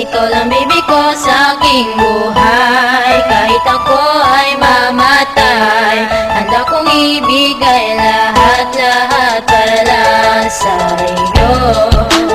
Ikaw lang baby ko sa aking buhay. Kahit ako ay mamatay, handa kong ibigay lahat-lahat para sa iyo.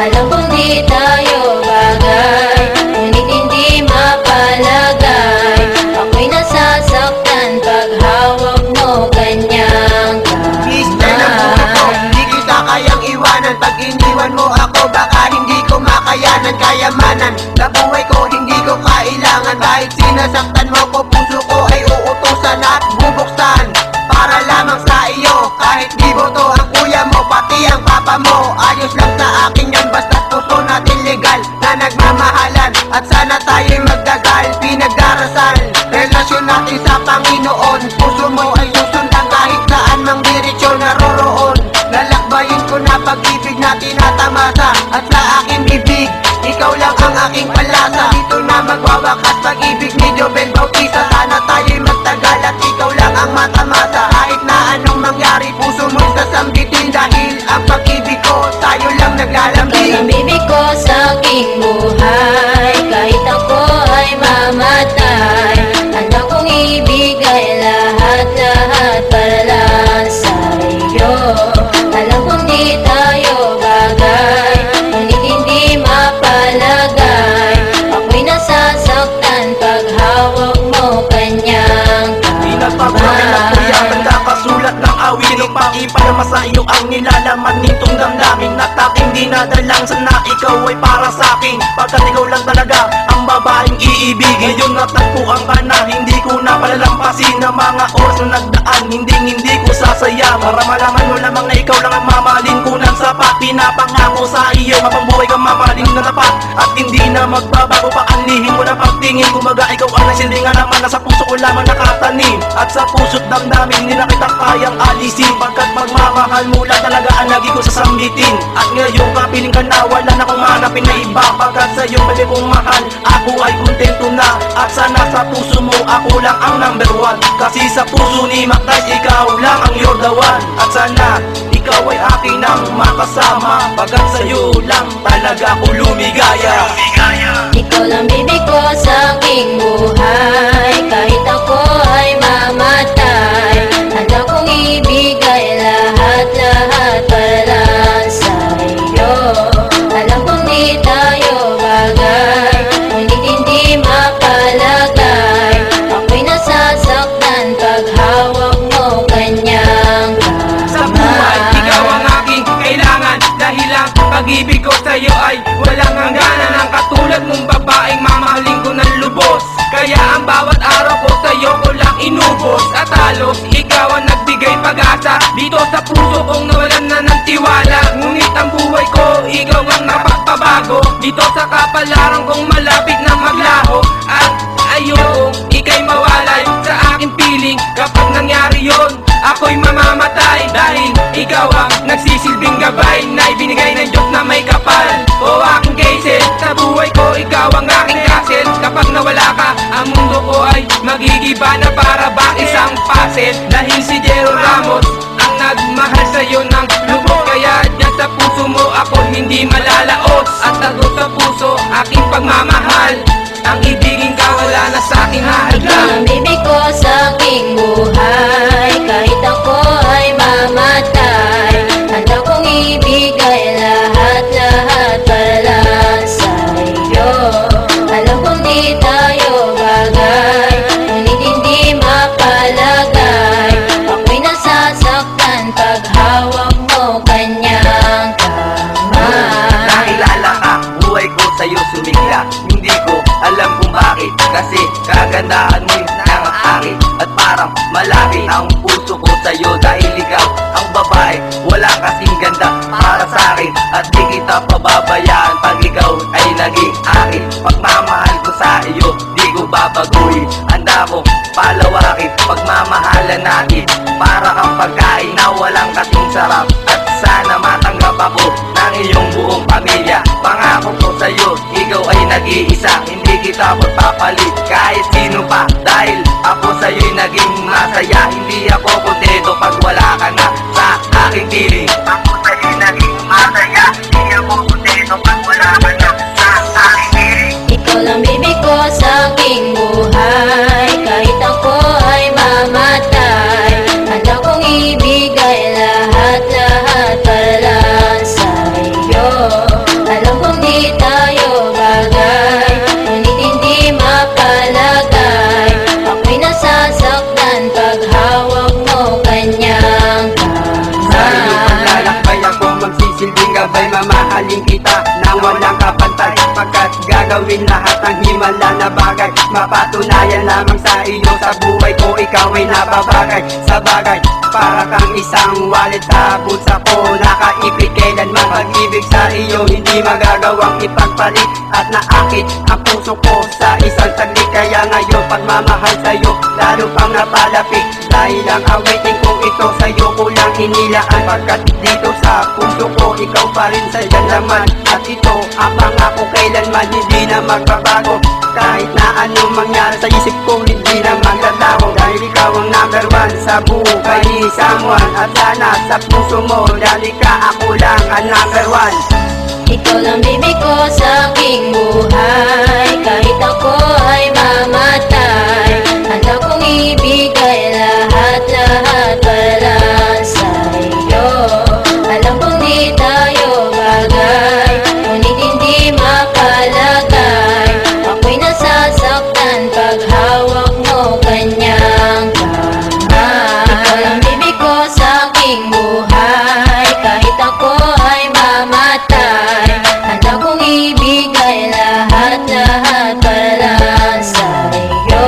Alam kong di tayo bagay, ngunit hindi mapalagay. Ako'y nasasaktan pag hawak mo kanyang kamay. Di kita kayang iwanan, pag iniwan mo ako baka hindi ko makayanan. Kayamanan na buhay ko hindi ko kailangan. Kahit sinasaktan mo ko, puso ko ay uutusan at bubuksan para lamang sa iyo. Kahit di boto ang kuya mo, pati ang papa mo, ayos lang sa akin yan, basta't puso natin legal na nagmamahalan. At sana tayo'y magdagal, pinagdarasal relasyon natin sa Panginoon. Puso mo ay susundan kahit saan mang diretsyon naroroon. Lalakbayin ko na pag-ibig na tinatamasa, at sa aking bibig ikaw lang ang aking palasa. Dito na magwawakas pag-ibig ni Jobel Bautista. Sana tayo'y magtagal at ikaw lang ang matamasa. Kahit na anong mangyari, puso mo'y sasambitin, dahil ang pag-ibig ko tayo lang naglalambing. Ikaw lang baby ko sa aking buhay. Kahit ako ay mamatay, handa kong ibigay lahat-lahat para sa iyo. Alam kong di tayo bagay, ngunit hindi mapalagay. Ako'y nasasaktan pag hawak mo kanyang kamay. Nakasulat ng awilong pakiparama sa iyo ang nilalaman nitong damdamin at aking dinadalang sana ikaw ay para sa akin. Pagkat ikaw lang talaga ang babaeng iibigin. Ngayon natagpuan ka na, hindi ko na palalampasin ang mga oras na nagdaan. Hindi ko sasayang para malaman mo lamang na ikaw lang ang mamahalin ko ng sapat. Pinapangako sa iyo habang buhay kang mamahalin na tapat, at hindi na magbabago pa ang lihim mo na pagtingin. Kumbaga ikaw ang nagsilingan naman na sa puso ko lamang nakatanim, at sa puso't damdamin nila kita kayang alisin. Pagkat magmamahal mo lang talaga ang lagi ko sasambitin. At ngayon kapiling ka na, wala na kong hanapin na iba. Pagkat sa iyong bali kong mahal, ako ay kontento na. At sana sa puso mo ako lang ang number one, kasi sa puso ni Macday ikaw lang ang you're the one. At sana ikaw ay akin ang makasama, pagkat sa iyo lang talaga ako lumigaya. Ikaw lang baby ko sa aking buhay. Kahit ako ay mamatay, handa kong ibigay lahat-lahat para sa iyo. Alam kong di tayo bagay, ngunit hindi mapalagay. Ako'y nasasaktan pag hawak mo kanyang kamay. Sa buhay, ikaw ang aking kailangan, dahil ang pag-ibig ko sa'yo ay walang hangganan. Ang katulad mong babaeng mamahalin ko ng lubos, kaya ang bawat araw ko sa'yo ko lang inubos. At halos ikaw ang nagbigay pag-asa dito sa puso kong nawalan na ng tiwala. Ngunit ang buhay ko, ikaw ang napagpabago dito sa kapalaran kong malapit na maglaho. At ayoko ika'y mawalay sa aking piling. Kapag nangyari yon, ako'y mamamatay, dahil ikaw ang nagsisilbing gabay na ibinigay ng Diyos na may kapal. O aking kaisel, sa buhay ko ikaw ang aking kasil. Kapag nawala ka, ang mundo ko ay magigiba na para bang isang puzzle. Dahil si Jero Ramos ang nagmahal sa'yo ng lubos, kaya dyan sa puso mo ako hindi malalaos. At tago sa puso aking pagmamahal, ang ibigin ka wala na sa aking Ikaw hahadlang. lang baby ko sa aking buhay. Kahit ako ay mamatay, handa kong ibigay lahat-lahat para sa iyo. Alam kong di tayo bagay, ngunit hindi mapalagay. Ako'y nasasaktan pag hawak mo kanyang kamay. Nakilala ka, buhay ko sa'yo sumigla. Hindi ko alam kung bakit, kasi kagandahan mo yung nangaakit. At parang malapit ang puso ko sa'yo, dahil ikaw ang babae, wala kasing ganda para sa'kin. At di kita pababayaan pag ikaw ay naging akin. Pagmamahal ko sa iyo, di ko babaguhin. Handa ko palawakin pagmamahalan natin, para kang pagkain na walang kasing sarap. At sana matanggap ako ng iyong buong pamilya. Pangako ko sa'yo, ikaw ay nag-iisa. Hindi kita magpapalit kahit sino pa, dahil ako sa'yo'y naging masaya. Hindi ako kontento pag wala ka na sa aking piling. Ako sa'yo'y naging masaya. Hindi ako kontento pag wala ka na sa aking piling. gabay mamahalin kita nang walang kapantay, pagkat gagawin lahat ng himala na bagay. Mapatunayan lamang sa iyo sa buhay ko, ikaw ay nababagay sa bagay. Para kang isang wallet sa bulsa ko, nakaipit kailanman. Pag-ibig sa iyo hindi magagawang ipagpalit, at naakit ang puso ko sa isang saglit. Kaya ngayon pagmamahal sa'yo lalo pang napalapit, dahil ang awitin kong ito sa'yo ko lang inilaan. Pagkat dito sa puso ko ikaw pa rin sa laman, at ito ang pangako kailanman hindi na magbabago. Kahit na anong mangyari sa isip ko hindi na magtatago, dahil ikaw ang number one sa buhay ni someone. At sana sa puso mo dahil ka ako lang ang number one. Ikaw lang baby ko sa aking buhay, kahit ako ay mamatay. Handa kong ibigay lahat-lahat para sa iyo. Alam kong di tayo bagay, ngunit hindi mapalagay. Ako'y nasasaktan pag hawak mo kanyang kamay. Ikaw lang baby ko sa aking buhay, kahit ako ay mamatay. Handa kong ibigay lahat-lahat para sa iyo.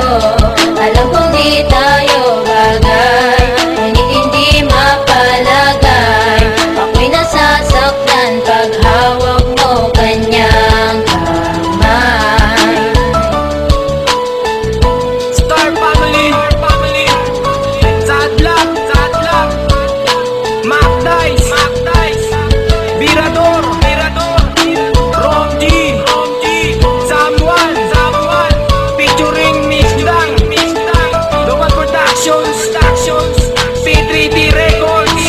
Alam kong di tayo bagay, ngunit hindi mapalagay. Ako'y nasasaktan pag hawak mo kanyang kamay. Star Family, Sadlak, Mac Dice, Birador, Rom G, Samuan, featuring Misdang, Local Productions, P3D Records.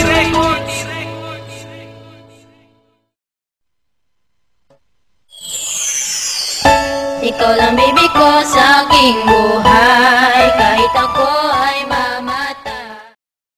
Ikaw lang baby ko sa aking buhay, kahit ako